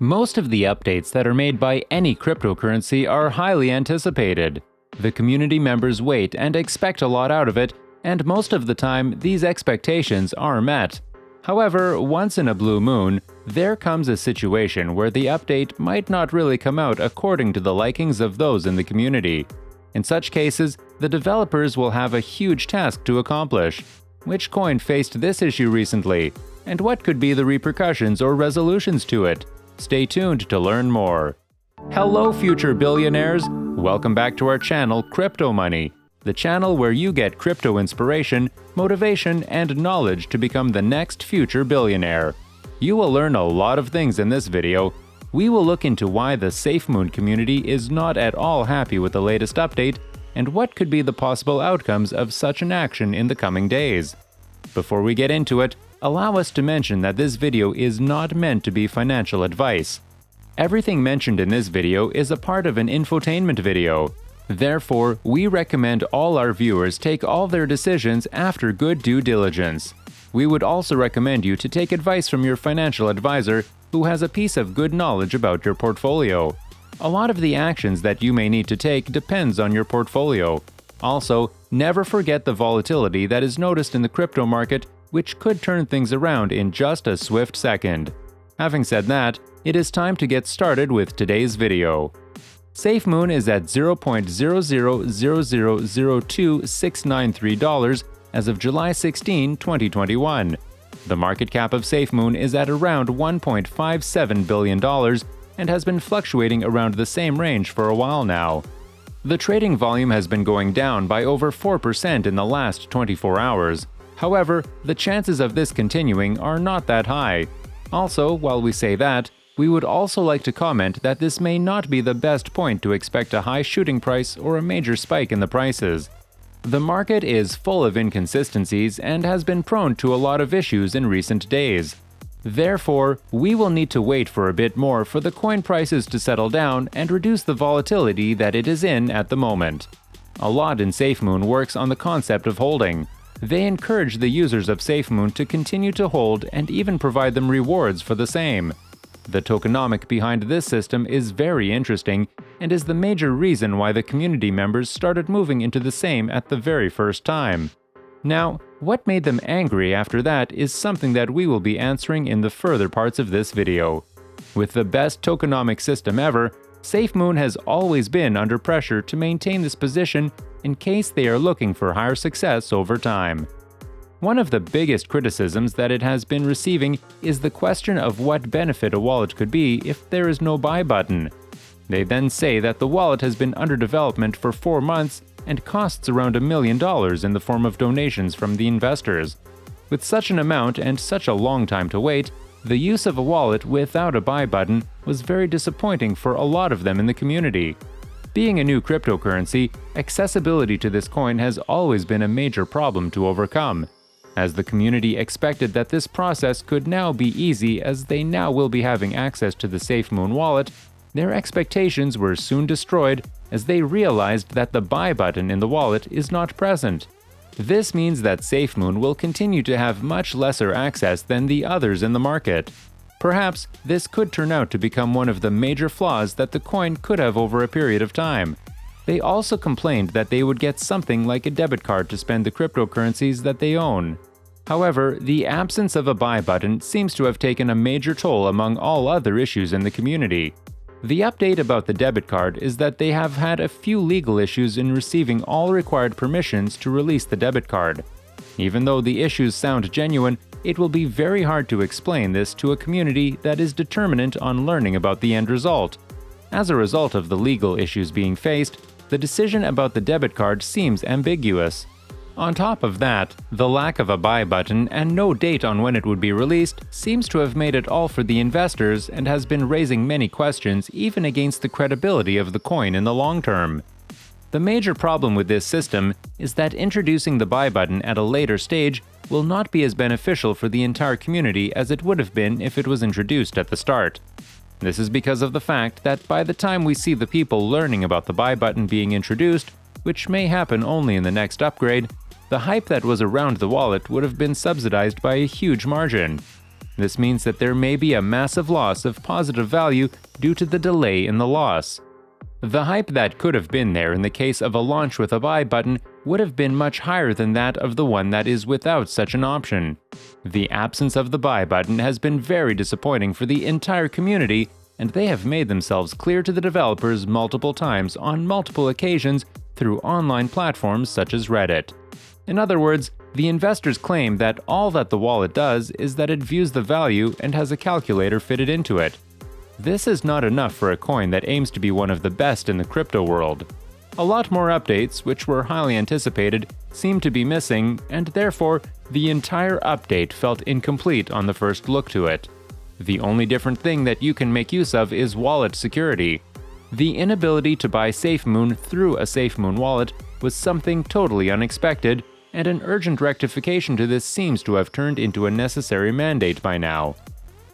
Most of the updates that are made by any cryptocurrency are highly anticipated. The community members wait and expect a lot out of it, and most of the time these expectations are met. However, once in a blue moon, there comes a situation where the update might not really come out according to the likings of those in the community. In such cases, the developers will have a huge task to accomplish. Which coin faced this issue recently? And what could be the repercussions or resolutions to it? Stay tuned to learn more. Hello, future billionaires! Welcome back to our channel, Crypto Money, the channel where you get crypto inspiration, motivation, and knowledge to become the next future billionaire. You will learn a lot of things in this video. We will look into why the Safemoon community is not at all happy with the latest update, and what could be the possible outcomes of such an action in the coming days. Before we get into it, allow us to mention that this video is not meant to be financial advice. Everything mentioned in this video is a part of an infotainment video. Therefore, we recommend all our viewers take all their decisions after good due diligence. We would also recommend you to take advice from your financial advisor who has a piece of good knowledge about your portfolio. A lot of the actions that you may need to take depends on your portfolio. Also, never forget the volatility that is noticed in the crypto market, which could turn things around in just a swift second. Having said that, it is time to get started with today's video. Safemoon is at $0.000002693 as of July 16, 2021. The market cap of Safemoon is at around $1.57 billion and has been fluctuating around the same range for a while now. The trading volume has been going down by over 4% in the last 24 hours. However, the chances of this continuing are not that high. Also, while we say that, we would also like to comment that this may not be the best point to expect a high shooting price or a major spike in the prices. The market is full of inconsistencies and has been prone to a lot of issues in recent days. Therefore, we will need to wait for a bit more for the coin prices to settle down and reduce the volatility that it is in at the moment. A lot in Safemoon works on the concept of holding. They encourage the users of Safemoon to continue to hold and even provide them rewards for the same. The tokenomics behind this system is very interesting and is the major reason why the community members started moving into the same at the very first time. Now, what made them angry after that is something that we will be answering in the further parts of this video. With the best tokenomics system ever, Safemoon has always been under pressure to maintain this position in case they are looking for higher success over time. One of the biggest criticisms that it has been receiving is the question of what benefit a wallet could be if there is no buy button. They then say that the wallet has been under development for 4 months and costs around $1 million in the form of donations from the investors. With such an amount and such a long time to wait, the use of a wallet without a buy button was very disappointing for a lot of them in the community. Being a new cryptocurrency, accessibility to this coin has always been a major problem to overcome. As the community expected that this process could now be easy as they now will be having access to the Safemoon wallet, their expectations were soon destroyed as they realized that the buy button in the wallet is not present. This means that Safemoon will continue to have much lesser access than the others in the market. Perhaps this could turn out to become one of the major flaws that the coin could have over a period of time. They also complained that they would get something like a debit card to spend the cryptocurrencies that they own. However, the absence of a buy button seems to have taken a major toll among all other issues in the community. The update about the debit card is that they have had a few legal issues in receiving all required permissions to release the debit card. Even though the issues sound genuine, it will be very hard to explain this to a community that is determinant on learning about the end result. As a result of the legal issues being faced, the decision about the debit card seems ambiguous. On top of that, the lack of a buy button and no date on when it would be released seems to have made it all for the investors and has been raising many questions even against the credibility of the coin in the long term. The major problem with this system is that introducing the buy button at a later stage will not be as beneficial for the entire community as it would have been if it was introduced at the start. This is because of the fact that by the time we see the people learning about the buy button being introduced, which may happen only in the next upgrade, the hype that was around the wallet would have been subsidized by a huge margin. This means that there may be a massive loss of positive value due to the delay in the loss. The hype that could have been there in the case of a launch with a buy button would have been much higher than that of the one that is without such an option. The absence of the buy button has been very disappointing for the entire community, and they have made themselves clear to the developers multiple times on multiple occasions through online platforms such as Reddit. In other words, the investors claim that all that the wallet does is that it views the value and has a calculator fitted into it. This is not enough for a coin that aims to be one of the best in the crypto world. A lot more updates, which were highly anticipated, seem to be missing, and therefore, the entire update felt incomplete on the first look to it. The only different thing that you can make use of is wallet security. The inability to buy Safemoon through a Safemoon wallet was something totally unexpected, and an urgent rectification to this seems to have turned into a necessary mandate by now.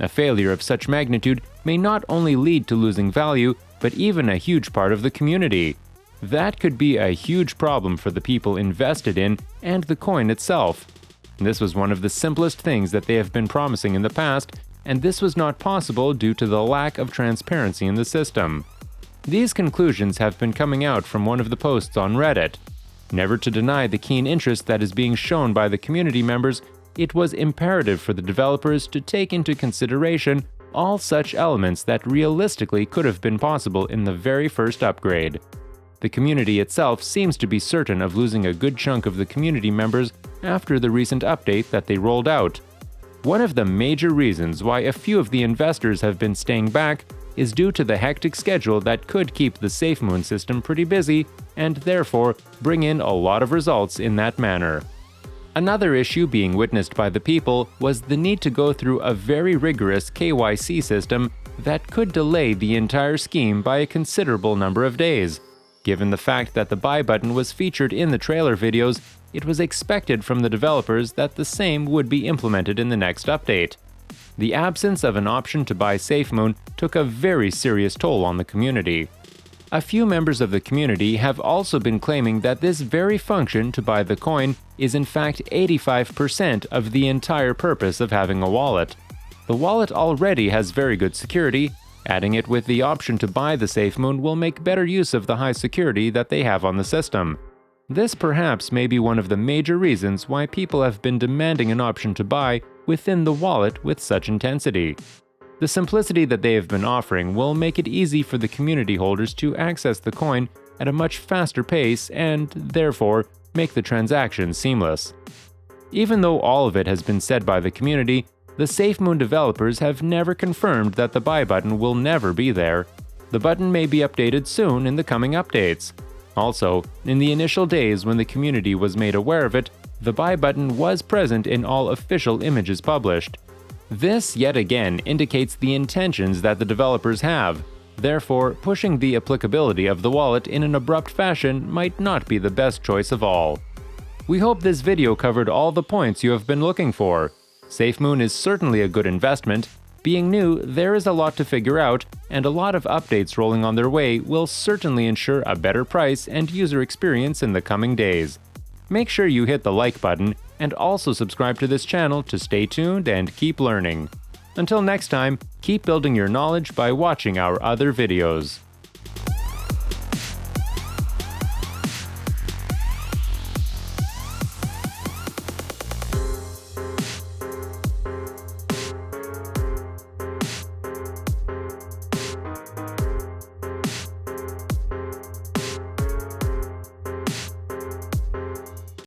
A failure of such magnitude may not only lead to losing value, but even a huge part of the community. That could be a huge problem for the people invested in and the coin itself. This was one of the simplest things that they have been promising in the past, and this was not possible due to the lack of transparency in the system. These conclusions have been coming out from one of the posts on Reddit. Never to deny the keen interest that is being shown by the community members, it was imperative for the developers to take into consideration all such elements that realistically could have been possible in the very first upgrade. The community itself seems to be certain of losing a good chunk of the community members after the recent update that they rolled out. One of the major reasons why a few of the investors have been staying back is due to the hectic schedule that could keep the Safemoon system pretty busy and therefore bring in a lot of results in that manner. Another issue being witnessed by the people was the need to go through a very rigorous KYC system that could delay the entire scheme by a considerable number of days. Given the fact that the buy button was featured in the trailer videos, it was expected from the developers that the same would be implemented in the next update. The absence of an option to buy Safemoon took a very serious toll on the community. A few members of the community have also been claiming that this very function to buy the coin is in fact 85% of the entire purpose of having a wallet. The wallet already has very good security. Adding it with the option to buy the Safemoon will make better use of the high security that they have on the system. This perhaps may be one of the major reasons why people have been demanding an option to buy within the wallet with such intensity. The simplicity that they have been offering will make it easy for the community holders to access the coin at a much faster pace and, therefore, make the transaction seamless. Even though all of it has been said by the community, the Safemoon developers have never confirmed that the buy button will never be there. The button may be updated soon in the coming updates. Also, in the initial days when the community was made aware of it, the buy button was present in all official images published. This, yet again, indicates the intentions that the developers have. Therefore, pushing the applicability of the wallet in an abrupt fashion might not be the best choice of all. We hope this video covered all the points you have been looking for. Safemoon is certainly a good investment. Being new, there is a lot to figure out, and a lot of updates rolling on their way will certainly ensure a better price and user experience in the coming days. Make sure you hit the like button and also subscribe to this channel to stay tuned and keep learning. Until next time, keep building your knowledge by watching our other videos.